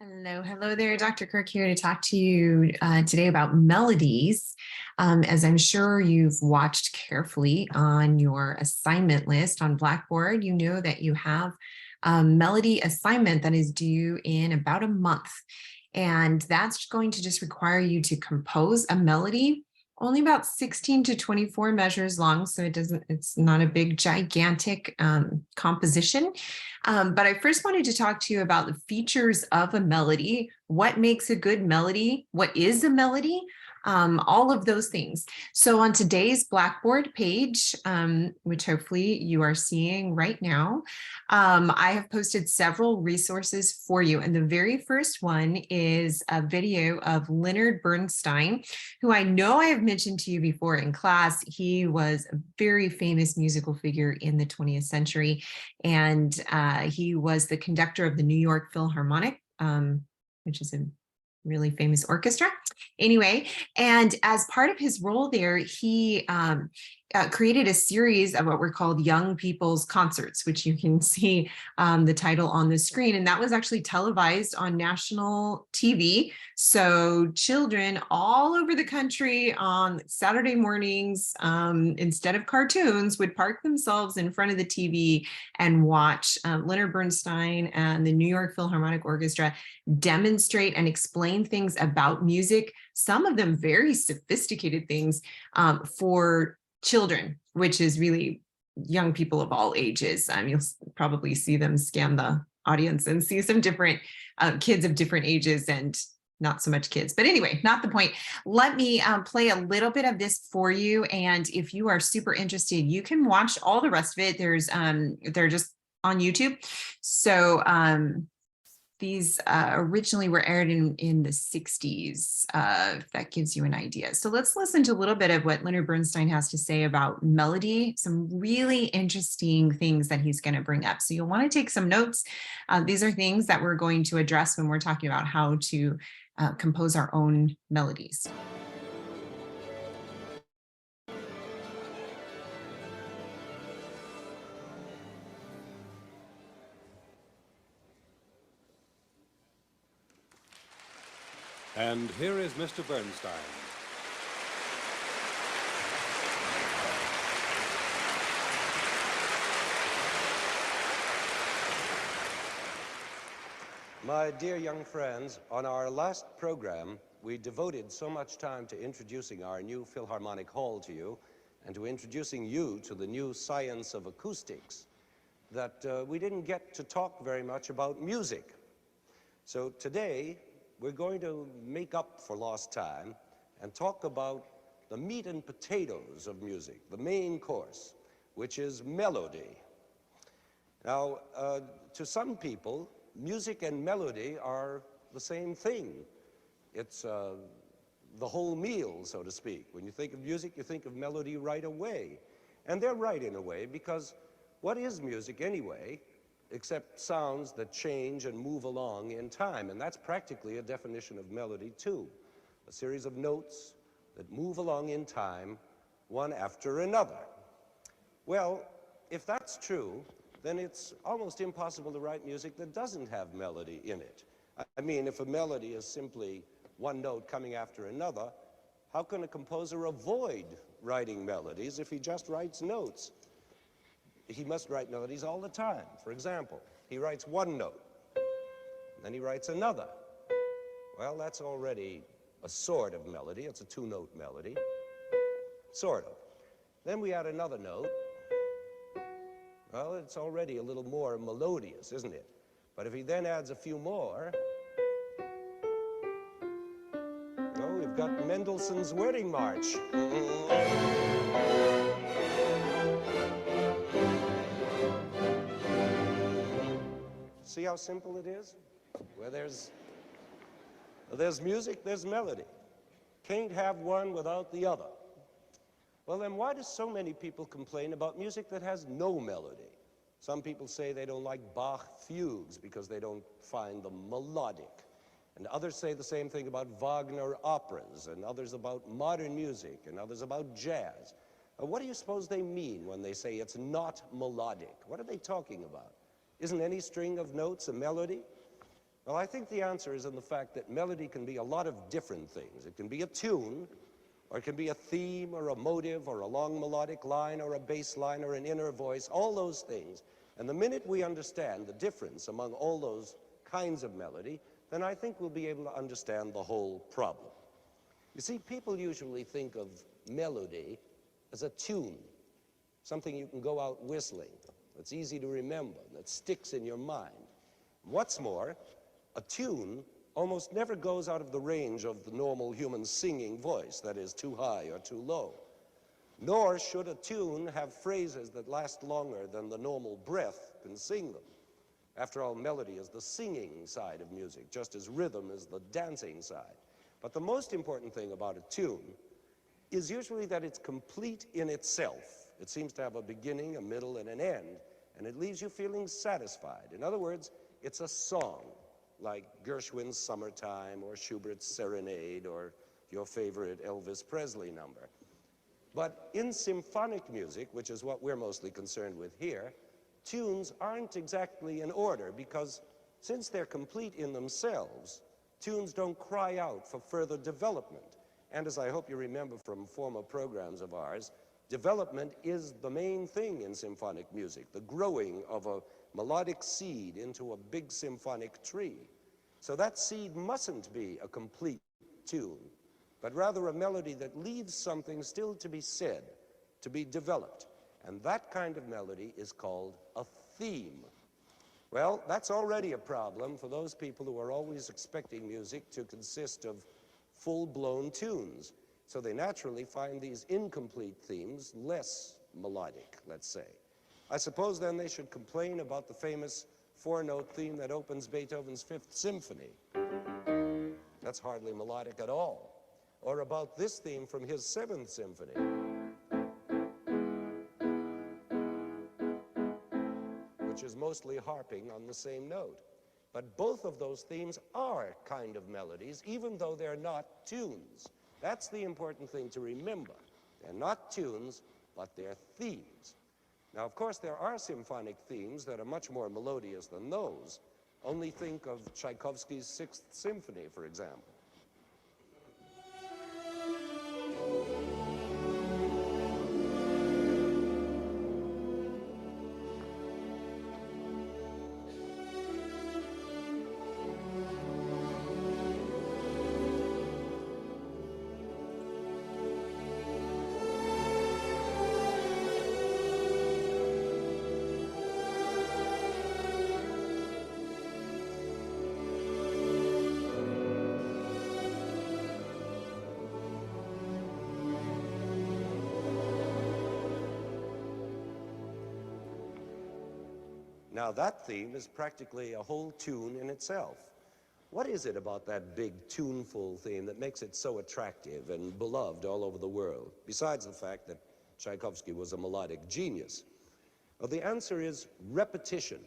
Hello, hello there. Dr. Kirk here to talk to you today about melodies. As I'm sure you've watched carefully on your assignment list on Blackboard, you know that you have a melody assignment that is due in about a month. And that's going to just require you to compose a melody, only about 16 to 24 measures long. So it's not a big, gigantic composition. But I first wanted to talk to you about the features of a melody. What makes a good melody? What is a melody? All of those things. So on today's Blackboard page, which hopefully you are seeing right now, I have posted several resources for you. And the very first one is a video of Leonard Bernstein, who I know I have mentioned to you before in class. He was a very famous musical figure in the 20th century, and he was the conductor of the New York Philharmonic, which is a really famous orchestra. Anyway, and as part of his role there, he created a series of what were called Young People's Concerts, which you can see the title on the screen. And that was actually televised on national TV. So children all over the country on Saturday mornings, instead of cartoons, would park themselves in front of the TV and watch Leonard Bernstein and the New York Philharmonic Orchestra demonstrate and explain things about music, some of them very sophisticated things for children, which is really young people of all ages. You'll probably see them scan the audience and see some different kids of different ages and not so much kids. But anyway, not the point. Let me play a little bit of this for you. And if you are super interested, you can watch all the rest of it. They're just on YouTube. So these originally were aired in the 60s, if that gives you an idea. So let's listen to a little bit of what Leonard Bernstein has to say about melody, some really interesting things that he's going to bring up. So you'll want to take some notes. These are things that we're going to address when we're talking about how to compose our own melodies. And here is Mr. Bernstein. My dear young friends, on our last program, we devoted so much time to introducing our new Philharmonic Hall to you and to introducing you to the new science of acoustics that we didn't get to talk very much about music. So today, we're going to make up for lost time and talk about the meat and potatoes of music, the main course, which is melody. Now, to some people, music and melody are the same thing. It's the whole meal, so to speak. When you think of music, you think of melody right away. And they're right in a way, because what is music anyway, except sounds that change and move along in time? And that's practically a definition of melody, too. A series of notes that move along in time, one after another. Well, if that's true, then it's almost impossible to write music that doesn't have melody in it. I mean, if a melody is simply one note coming after another, how can a composer avoid writing melodies if he just writes notes? He must write melodies all the time. For example, he writes one note, then he writes another. Well, that's already a sort of melody. It's a two-note melody, sort of. Then we add another note. Well, it's already a little more melodious, isn't it? But if he then adds a few more, oh, we've got Mendelssohn's Wedding March. See how simple it is? Where there's music, there's melody. Can't have one without the other. Well, then why do so many people complain about music that has no melody? Some people say they don't like Bach fugues because they don't find them melodic. And others say the same thing about Wagner operas, and others about modern music, and others about jazz. What do you suppose they mean when they say it's not melodic? What are they talking about? Isn't any string of notes a melody? Well, I think the answer is in the fact that melody can be a lot of different things. It can be a tune, or it can be a theme, or a motive, or a long melodic line, or a bass line, or an inner voice, all those things. And the minute we understand the difference among all those kinds of melody, then I think we'll be able to understand the whole problem. You see, people usually think of melody as a tune, something you can go out whistling, that's easy to remember, that sticks in your mind. What's more, a tune almost never goes out of the range of the normal human singing voice, that is, too high or too low. Nor should a tune have phrases that last longer than the normal breath can sing them. After all, melody is the singing side of music, just as rhythm is the dancing side. But the most important thing about a tune is usually that it's complete in itself. It seems to have a beginning, a middle, and an end, and it leaves you feeling satisfied. In other words, it's a song, like Gershwin's Summertime, or Schubert's Serenade, or your favorite Elvis Presley number. But in symphonic music, which is what we're mostly concerned with here, tunes aren't exactly in order, because since they're complete in themselves, tunes don't cry out for further development. And as I hope you remember from former programs of ours, development is the main thing in symphonic music, the growing of a melodic seed into a big symphonic tree. So that seed mustn't be a complete tune, but rather a melody that leaves something still to be said, to be developed. And that kind of melody is called a theme. Well, that's already a problem for those people who are always expecting music to consist of full-blown tunes. So they naturally find these incomplete themes less melodic, let's say. I suppose then they should complain about the famous four-note theme that opens Beethoven's Fifth Symphony. That's hardly melodic at all. Or about this theme from his Seventh Symphony. Which is mostly harping on the same note. But both of those themes are kind of melodies, even though they're not tunes. That's the important thing to remember. They're not tunes, but they're themes. Now, of course, there are symphonic themes that are much more melodious than those. Only think of Tchaikovsky's Sixth Symphony, for example. Now, that theme is practically a whole tune in itself. What is it about that big, tuneful theme that makes it so attractive and beloved all over the world, besides the fact that Tchaikovsky was a melodic genius? Well, the answer is repetition,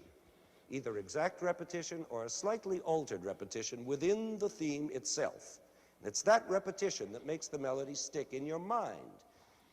either exact repetition or a slightly altered repetition within the theme itself. And it's that repetition that makes the melody stick in your mind.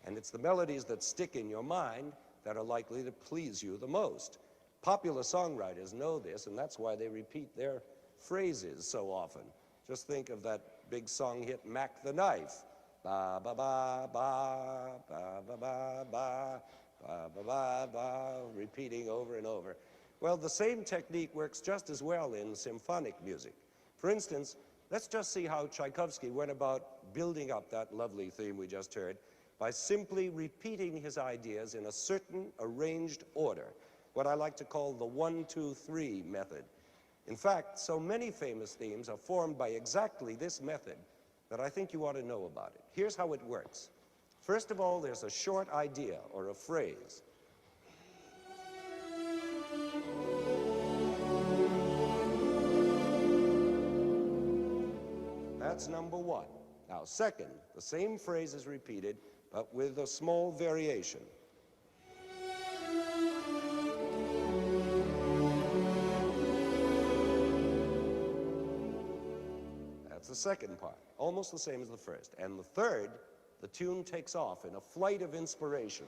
And it's the melodies that stick in your mind that are likely to please you the most. Popular songwriters know this, and that's why they repeat their phrases so often. Just think of that big song hit, Mac the Knife. Ba, ba, ba, ba, ba, ba, ba, ba, ba, ba, ba, ba, repeating over and over. Well, the same technique works just as well in symphonic music. For instance, let's just see how Tchaikovsky went about building up that lovely theme we just heard by simply repeating his ideas in a certain arranged order, what I like to call the 1-2-3 method. In fact, so many famous themes are formed by exactly this method that I think you ought to know about it. Here's how it works. First of all, there's a short idea or a phrase. That's number one. Now, second, the same phrase is repeated, but with a small variation. That's the second part, almost the same as the first. And the third, the tune takes off in a flight of inspiration.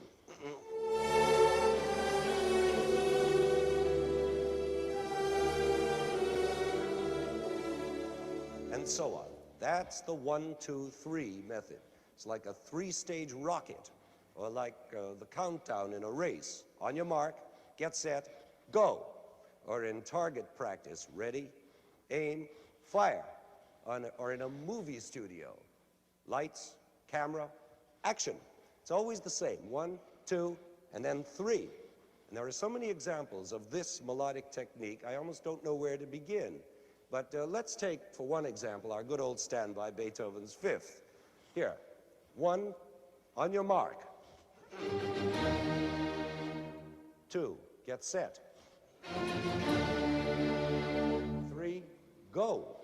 and so on. That's the 1, 2, 3 method. It's like a 3-stage rocket, or like the countdown in a race. On your mark, get set, go. Or in target practice, ready, aim, fire. Or in a movie studio, lights, camera, action. It's always the same, 1, 2, and then 3. And there are so many examples of this melodic technique, I almost don't know where to begin. But let's take, for one example, our good old standby, Beethoven's Fifth. Here, 1, on your mark. 2, get set. 3, go.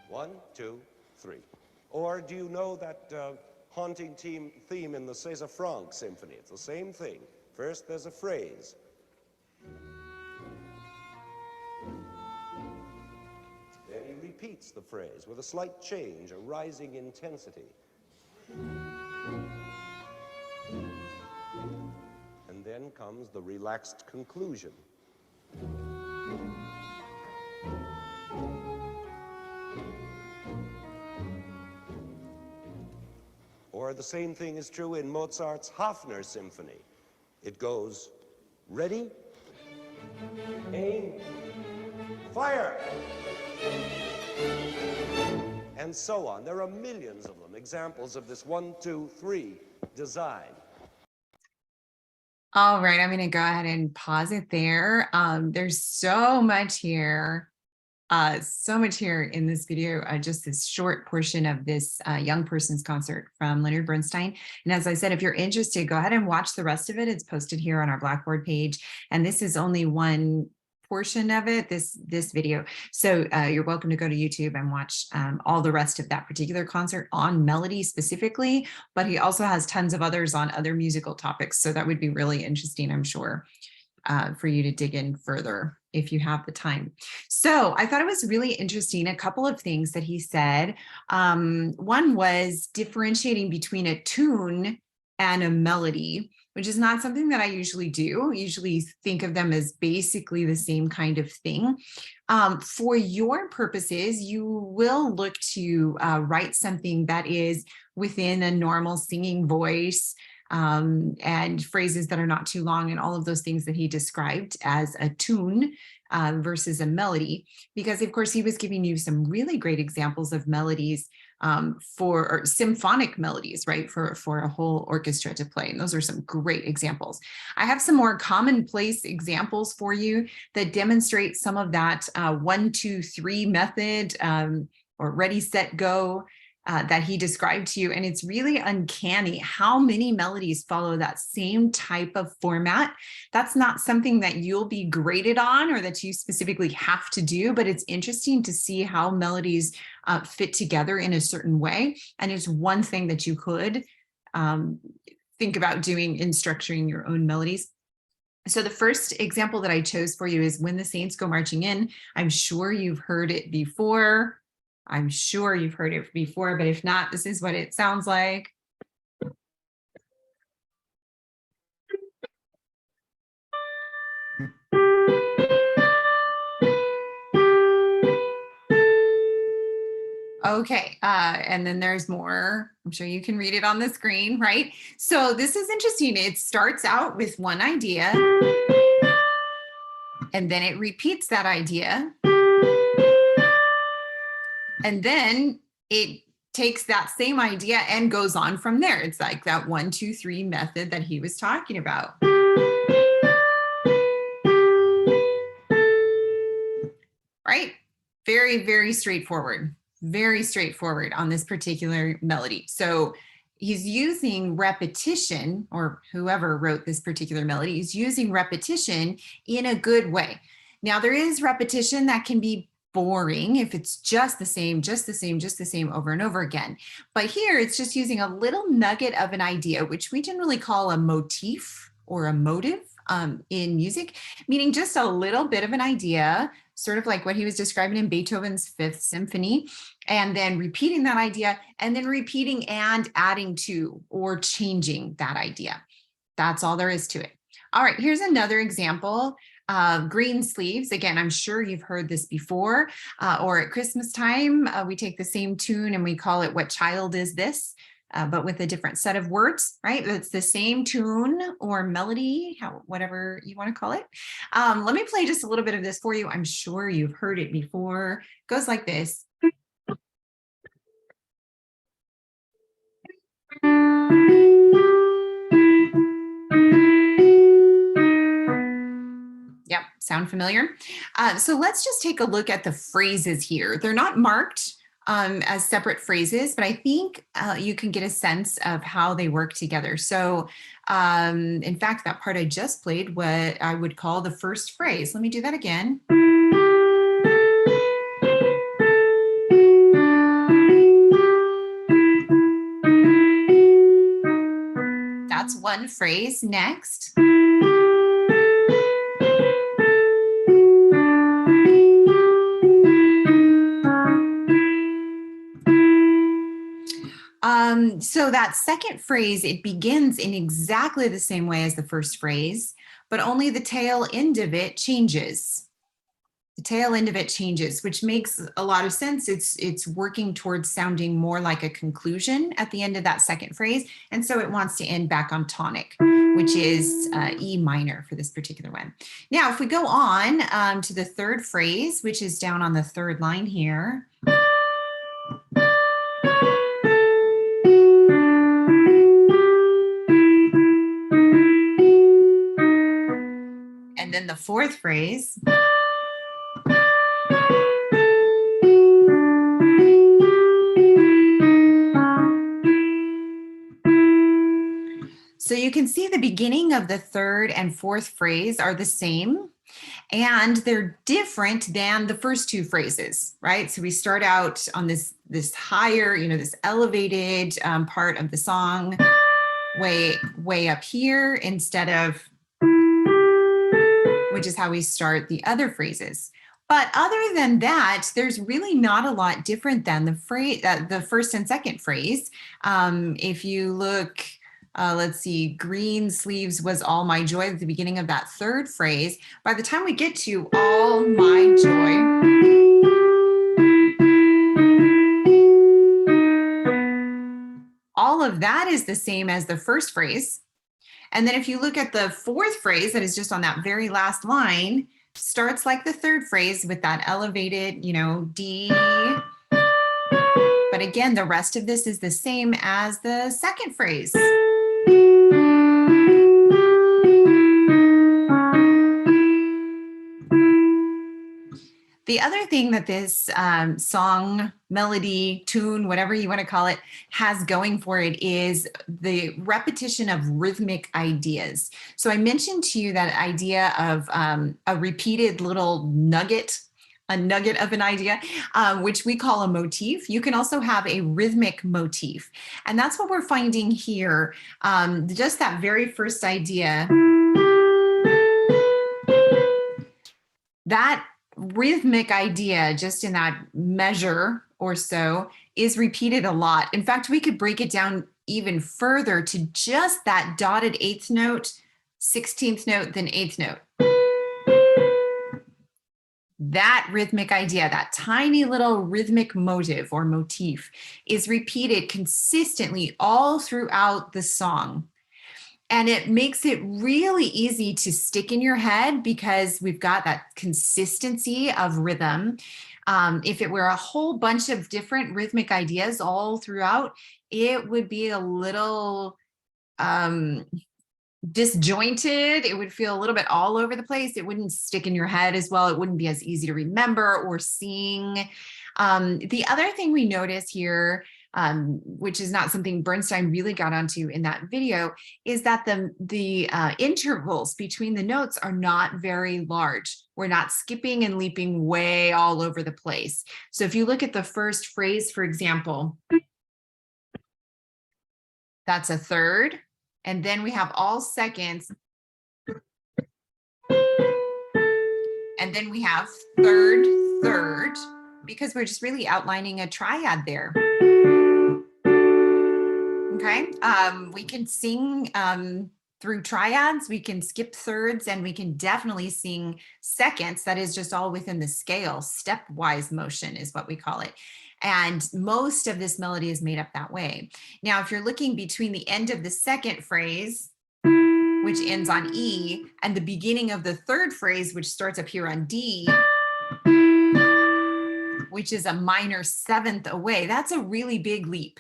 One, 2, 3. Or do you know that haunting theme in the César Franck Symphony? It's the same thing. First, there's a phrase. Then he repeats the phrase with a slight change, a rising intensity. And then comes the relaxed conclusion. Or the same thing is true in Mozart's Hafner Symphony. It goes, ready, aim, fire, and so on. There are millions of them, examples of this 1, 2, 3 design. All right, I'm going to go ahead and pause it there. There's so much here. So much here in this video, just this short portion of this young person's concert from Leonard Bernstein. And as I said, if you're interested, go ahead and watch the rest of it. It's posted here on our Blackboard page. And this is only one portion of it, this video. So you're welcome to go to YouTube and watch all the rest of that particular concert on melody specifically, but he also has tons of others on other musical topics. So that would be really interesting, I'm sure, for you to dig in further if you have the time. So I thought it was really interesting, a couple of things that he said. One was differentiating between a tune and a melody, which is not something that I usually do. I usually think of them as basically the same kind of thing. For your purposes, you will look to write something that is within a normal singing voice, and phrases that are not too long, and all of those things that he described as a tune versus a melody, because of course he was giving you some really great examples of melodies or symphonic melodies, right, for a whole orchestra to play. And those are some great examples. I have some more commonplace examples for you that demonstrate some of that 1, 2, 3 method, or ready, set, go, that he described to you. And it's really uncanny how many melodies follow that same type of format. That's not something that you'll be graded on or that you specifically have to do, but it's interesting to see how melodies fit together in a certain way. And it's one thing that you could think about doing in structuring your own melodies. So the first example that I chose for you is When the Saints Go Marching In. I'm sure you've heard it before. I'm sure you've heard it before, but if not, this is what it sounds like. Okay, and then there's more. I'm sure you can read it on the screen, right? So this is interesting. It starts out with one idea, and then it repeats that idea. And then it takes that same idea and goes on from there. It's like that 1, 2, 3 method that he was talking about. Right? Very, very straightforward. Very straightforward on this particular melody. So he's using repetition, or whoever wrote this particular melody is using repetition in a good way. Now, there is repetition that can be boring if it's just the same over and over again. But here it's just using a little nugget of an idea, which we generally call a motif or a motive in music, meaning just a little bit of an idea sort of like what he was describing in Beethoven's Fifth Symphony, and then repeating that idea, and then repeating and adding to or changing that idea. That's all there is to it. All right, here's another example of green sleeves. Again, I'm sure you've heard this before, or at Christmas time, we take the same tune and we call it What Child Is This? But with a different set of words, right? It's the same tune or melody, whatever you want to call it. Let me play just a little bit of this for you. I'm sure you've heard it before. It goes like this. Yep, sound familiar? So let's just take a look at the phrases here. They're not marked as separate phrases, but I think you can get a sense of how they work together. So in fact, that part I just played, what I would call the first phrase. Let me do that again. That's one phrase. Next. So that second phrase, it begins in exactly the same way as the first phrase, but only the tail end of it changes. The tail end of it changes, which makes a lot of sense. It's working towards sounding more like a conclusion at the end of that second phrase. And so it wants to end back on tonic, which is E minor for this particular one. Now, if we go on to the third phrase, which is down on the third line here. And then the fourth phrase. So you can see the beginning of the third and fourth phrase are the same, and they're different than the first two phrases, right? So we start out on this higher, this elevated part of the song, way up here, instead of, which is how we start the other phrases. But other than that, there's really not a lot different than the phrase, the first and second phrase. If you look, let's see, green sleeves was all my joy at the beginning of that third phrase. By the time we get to all my joy, all of that is the same as the first phrase. And then if you look at the fourth phrase that is just on that very last line, starts like the third phrase with that elevated, D. But again, the rest of this is the same as the second phrase. The other thing that this song, melody, tune, whatever you want to call it, has going for it is the repetition of rhythmic ideas. So I mentioned to you that idea of a repeated little nugget, a nugget of an idea, which we call a motif. You can also have a rhythmic motif. And that's what we're finding here. Just that very first idea, that rhythmic idea, just in that measure or so, is repeated a lot. In fact, we could break it down even further to just that dotted eighth note, 16th note, then eighth note. That rhythmic idea, that tiny little rhythmic motive or motif, is repeated consistently all throughout the song. And it makes it really easy to stick in your head because we've got that consistency of rhythm. If it were a whole bunch of different rhythmic ideas all throughout, it would be a little disjointed. It would feel a little bit all over the place. It wouldn't stick in your head as well. It wouldn't be as easy to remember or sing. The other thing we notice here, which is not something Bernstein really got onto in that video, is that the intervals between the notes are not very large. We're not skipping and leaping way all over the place. So if you look at the first phrase, for example, that's a third. And then we have all seconds. And And then we have third, third, because we're just really outlining a triad there. Okay, we can sing through triads, we can skip thirds, and we can definitely sing seconds. That is just all within the scale. Stepwise motion is what we call it. And most of this melody is made up that way. Now, if you're looking between the end of the second phrase, which ends on E, and the beginning of the third phrase, which starts up here on D, which is a minor seventh away, that's a really big leap.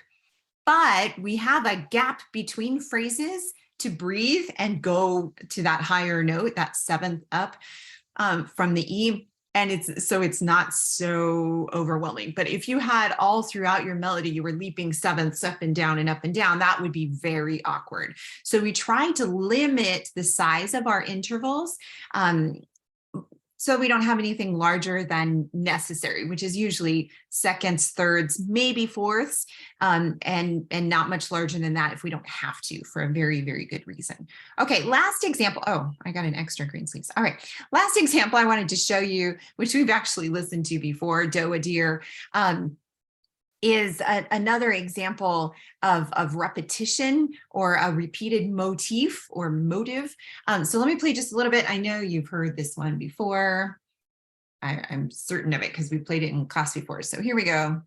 But we have a gap between phrases to breathe and go to that higher note, that seventh up from the E. And it's not so overwhelming. But if you had all throughout your melody, you were leaping sevenths up and down and up and down, that would be very awkward. So we try to limit the size of our intervals so we don't have anything larger than necessary, which is usually seconds, thirds, maybe fourths, and not much larger than that if we don't have to, for a very, very good reason. Okay, last example. Oh, I got an extra green sleeves. All right, last example I wanted to show you, which we've actually listened to before, Doe a Deer, is another example of repetition or a repeated motif or motive. So let me play just a little bit. I know you've heard this one before. I'm certain of it because we played it in class before. So here we go.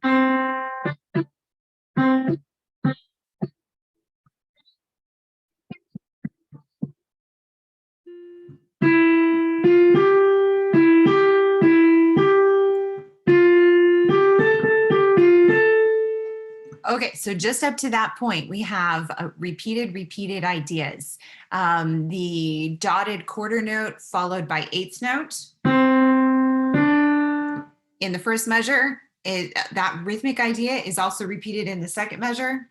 Okay, so just up to that point, we have repeated ideas. The dotted quarter note followed by eighth note. In the first measure, that rhythmic idea is also repeated in the second measure.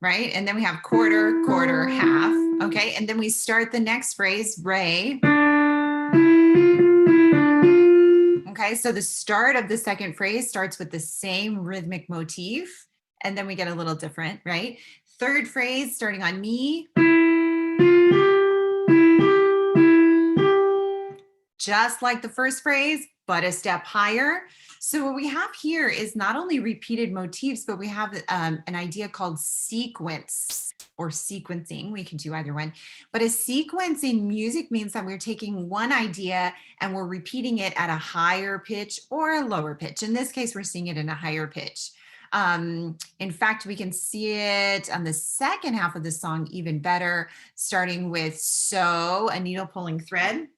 Right, and then we have quarter, quarter, half. Okay, and then we start the next phrase, re. Okay, so the start of the second phrase starts with the same rhythmic motif, and then we get a little different, right? Third phrase starting on mi. Just like the first phrase, but a step higher. So what we have here is not only repeated motifs, but we have an idea called sequence or sequencing. We can do either one, but a sequence in music means that we're taking one idea and we're repeating it at a higher pitch or a lower pitch. In this case, we're seeing it in a higher pitch. In fact, we can see it on the second half of the song even better, starting with so, a needle pulling thread.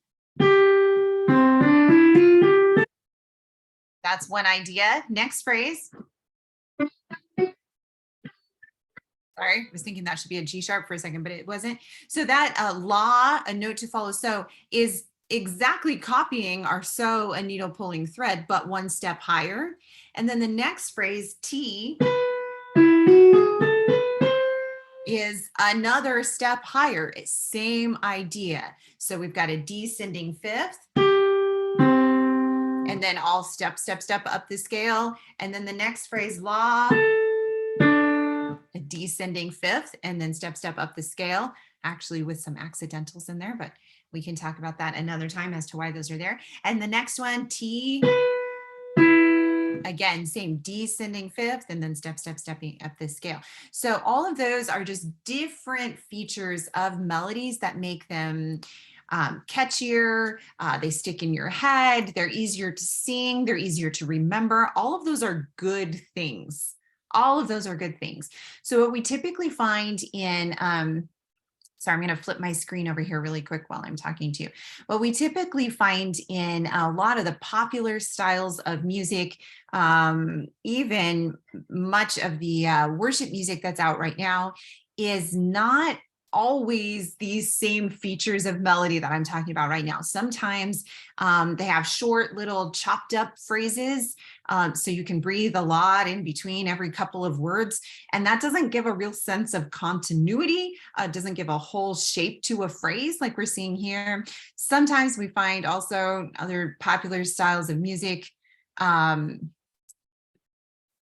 That's one idea. Next phrase. Sorry, I was thinking that should be a G sharp for a second, but it wasn't. So that la, a note to follow so, is exactly copying our so, a needle pulling thread, but one step higher. And then the next phrase, T, is another step higher. It's same idea. So we've got a descending fifth, and then all step up the scale. And then the next phrase, la, a descending fifth, and then step up the scale, actually with some accidentals in there, but we can talk about that another time as to why those are there. And the next one, T, again, same descending fifth, and then stepping up the scale. So all of those are just different features of melodies that make them catchier, they stick in your head, they're easier to sing, they're easier to remember. All of those are good things. All of those are good things. So what we typically find in, sorry, I'm going to flip my screen over here really quick while I'm talking to you. What we typically find in a lot of the popular styles of music, even much of the worship music that's out right now, is not always these same features of melody that I'm talking about right now. Sometimes they have short little chopped up phrases, so you can breathe a lot in between every couple of words, and that doesn't give a real sense of continuity, doesn't give a whole shape to a phrase like we're seeing here. Sometimes we find also other popular styles of music, sorry,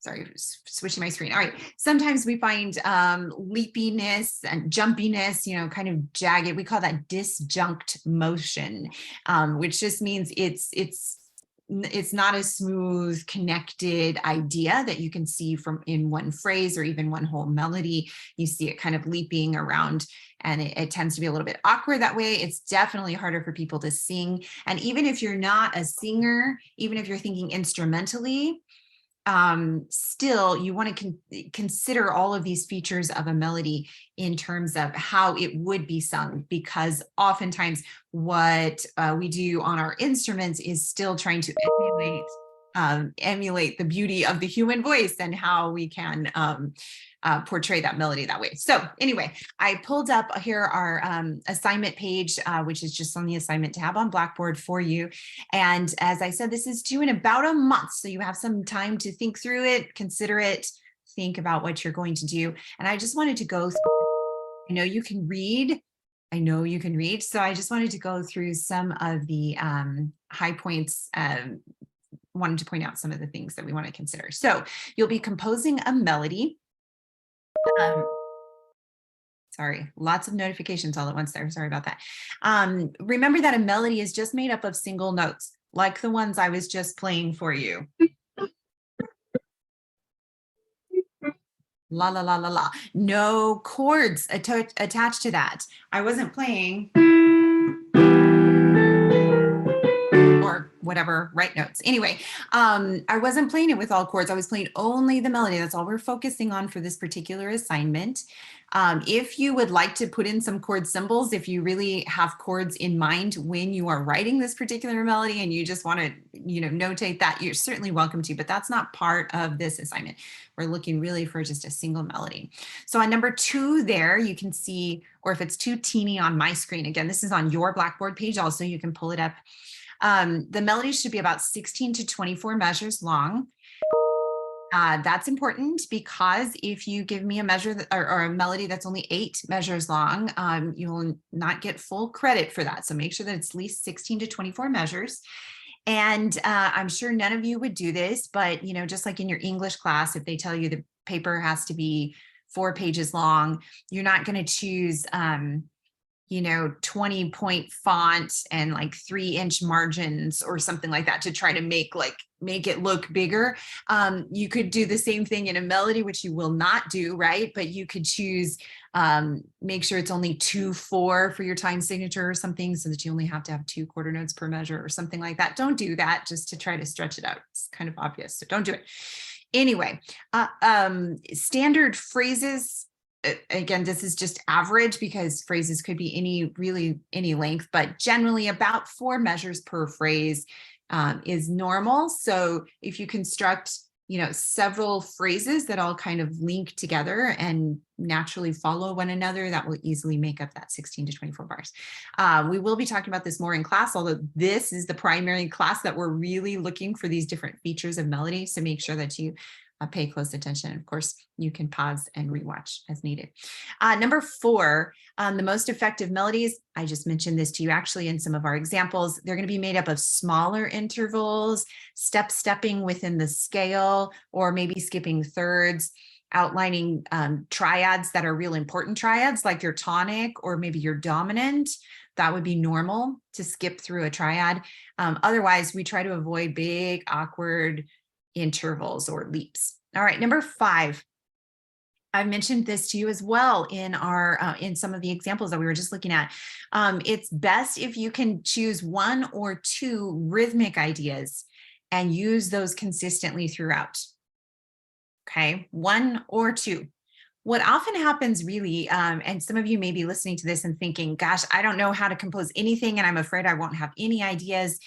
sorry, switching my screen. All right. Sometimes we find leapiness and jumpiness, kind of jagged. We call that disjunct motion, which just means it's not a smooth, connected idea that you can see from in one phrase or even one whole melody. You see it kind of leaping around, and it tends to be a little bit awkward that way. It's definitely harder for people to sing. And even if you're not a singer, even if you're thinking instrumentally, still you want to consider all of these features of a melody in terms of how it would be sung, because oftentimes what we do on our instruments is still trying to emulate the beauty of the human voice and how we can portray that melody that way. So anyway, I pulled up here our assignment page, which is just on the assignment tab on Blackboard for you. And as I said, this is due in about a month. So you have some time to think through it, consider it, think about what you're going to do. And I just wanted to go through, I know you can read. So I just wanted to go through some of the high points, wanted to point out some of the things that we want to consider. So you'll be composing a melody. Sorry, lots of notifications all at once there. Sorry about that. Remember that a melody is just made up of single notes, like the ones I was just playing for you. La, la, la, la, la. No chords attached to that. I wasn't playing or whatever, right notes. Anyway, I wasn't playing it with all chords. I was playing only the melody. That's all we're focusing on for this particular assignment. If you would like to put in some chord symbols, if you really have chords in mind when you are writing this particular melody and you just want to, notate that, you're certainly welcome to, but that's not part of this assignment. We're looking really for just a single melody. So on number 2 there, you can see, or if it's too teeny on my screen, again, this is on your Blackboard page also, you can pull it up. The melody should be about 16 to 24 measures long. That's important because if you give me a measure or a melody that's only 8 measures long, you will not get full credit for that. So make sure that it's at least 16 to 24 measures. And I'm sure none of you would do this, but just like in your English class, if they tell you the paper has to be 4 pages long, you're not going to choose 20-point font and like 3-inch margins or something like that to try to make it look bigger. You could do the same thing in a melody, which you will not do, right? But you could choose, make sure it's only 2/4 for your time signature or something, so that you only have to have 2 quarter notes per measure or something like that. Don't do that just to try to stretch it out. It's kind of obvious, so don't do it. Anyway, standard phrases. Again, this is just average because phrases could be any length, but generally about 4 measures per phrase is normal. So if you construct, several phrases that all kind of link together and naturally follow one another, that will easily make up that 16 to 24 bars. We will be talking about this more in class, although this is the primary class that we're really looking for these different features of melody. So make sure that you pay close attention. Of course, you can pause and rewatch as needed. Number 4, the most effective melodies. I just mentioned this to you actually in some of our examples. They're going to be made up of smaller intervals, stepping within the scale, or maybe skipping thirds, outlining triads that are real important triads, like your tonic or maybe your dominant. That would be normal to skip through a triad. Otherwise, we try to avoid big, awkward intervals or leaps. All right, number 5. I mentioned this to you as well in our in some of the examples that we were just looking at. It's best if you can choose 1 or 2 rhythmic ideas and use those consistently throughout. Okay, 1 or 2. What often happens really, and some of you may be listening to this and thinking, gosh, I don't know how to compose anything and I'm afraid I won't have any ideas.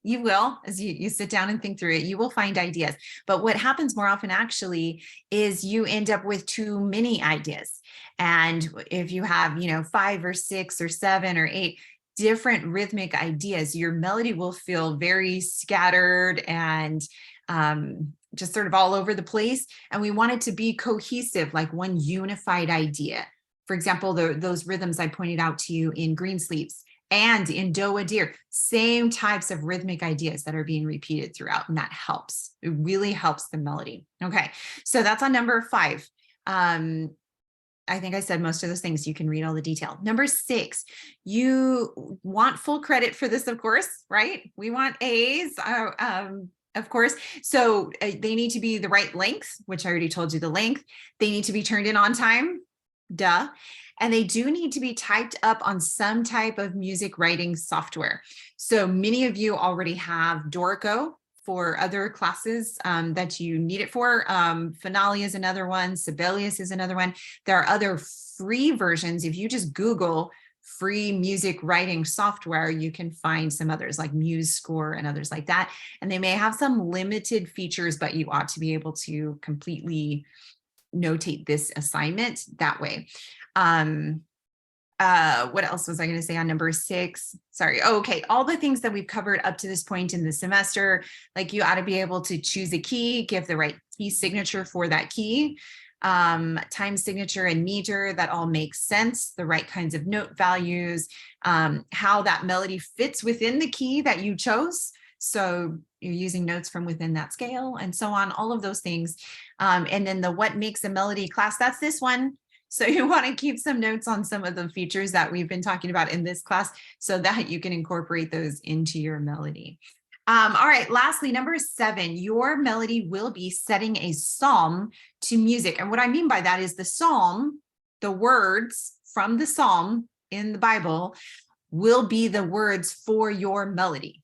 You will, as you sit down and think through it, you will find ideas. But what happens more often actually is you end up with too many ideas. And if you have, 5 or 6 or 7 or 8 different rhythmic ideas, your melody will feel very scattered and just sort of all over the place. And we want it to be cohesive, like one unified idea. For example, those rhythms I pointed out to you in Greensleeves, And in do-a-deer, same types of rhythmic ideas that are being repeated throughout, and that helps. It really helps the melody. Okay, so that's on number 5. I think I said most of those things. You can read all the detail. Number 6, you want full credit for this, of course, right? We want A's, of course. So they need to be the right length, which I already told you the length. They need to be turned in on time, duh. And they do need to be typed up on some type of music writing software. So many of you already have Dorico for other classes that you need it for. Finale is another one. Sibelius is another one. There are other free versions. If you just Google free music writing software, you can find some others like MuseScore and others like that. And they may have some limited features, but you ought to be able to completely notate this assignment that way. What else was I going to say on number 6? Sorry. Oh, okay. All the things that we've covered up to this point in the semester, like you ought to be able to choose a key, give the right key signature for that key, time signature and meter, that all makes sense, the right kinds of note values, how that melody fits within the key that you chose. So you're using notes from within that scale and so on, all of those things. And then the what makes a melody class, that's this one. So you want to keep some notes on some of the features that we've been talking about in this class so that you can incorporate those into your melody. All right, lastly, number 7, your melody will be setting a psalm to music. And what I mean by that is the psalm, the words from the psalm in the Bible will be the words for your melody.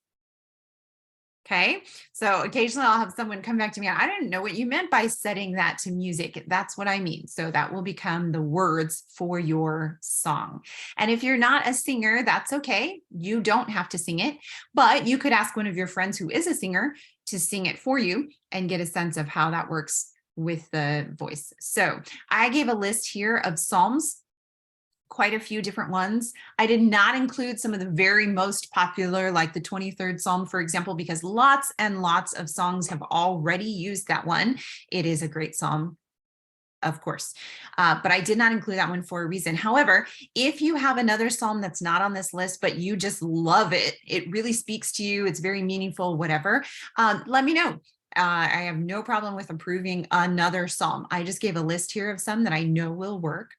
Okay, so occasionally I'll have someone come back to me. I didn't know what you meant by setting that to music. That's what I mean. So that will become the words for your song. And if you're not a singer, that's okay. You don't have to sing it, but you could ask one of your friends who is a singer to sing it for you and get a sense of how that works with the voice. So I gave a list here of psalms, quite a few different ones. I did not include some of the very most popular, like the 23rd Psalm, for example, because lots and lots of songs have already used that one. It is a great psalm, of course, but I did not include that one for a reason. However, if you have another psalm that's not on this list, but you just love it, it really speaks to you, it's very meaningful, whatever, let me know. I have no problem with approving another psalm. I just gave a list here of some that I know will work.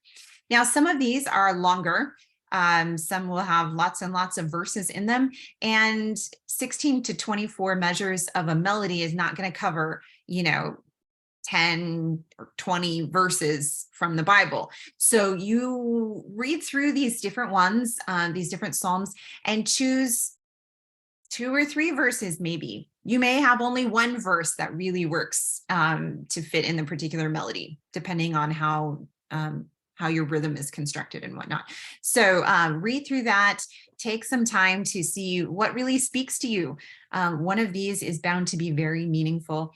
Now, some of these are longer. Some will have lots and lots of verses in them, and 16 to 24 measures of a melody is not going to cover, 10 or 20 verses from the Bible. So you read through these different ones, these different psalms, and choose 2 or 3 verses, maybe. You may have only one verse that really works to fit in the particular melody, depending on how your rhythm is constructed and whatnot. So read through that, take some time to see what really speaks to you. One of these is bound to be very meaningful.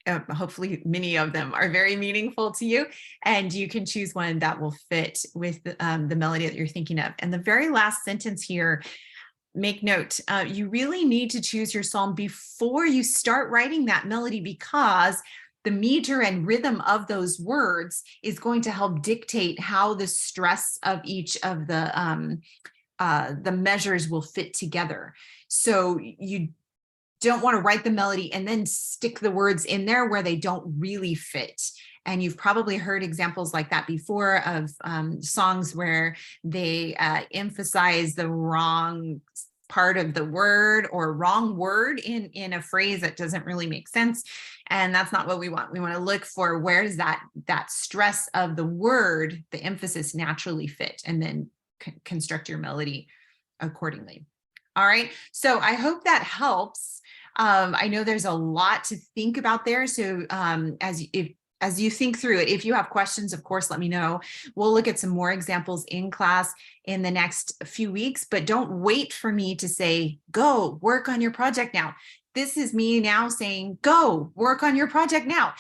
Hopefully many of them are very meaningful to you, and you can choose one that will fit with the melody that you're thinking of. And the very last sentence here, make note, you really need to choose your psalm before you start writing that melody, because the meter and rhythm of those words is going to help dictate how the stress of each of the measures will fit together. So you don't want to write the melody and then stick the words in there where they don't really fit. And you've probably heard examples like that before of songs where they emphasize the wrong part of the word or wrong word in a phrase that doesn't really make sense. And that's not what we want. We want to look for where does that stress of the word, the emphasis naturally fit, and then construct your melody accordingly. All right. So I hope that helps. I know there's a lot to think about there. So as you think through it, if you have questions, of course, let me know. We'll look at some more examples in class in the next few weeks, but don't wait for me to say, go work on your project now. This is me now saying, go work on your project now.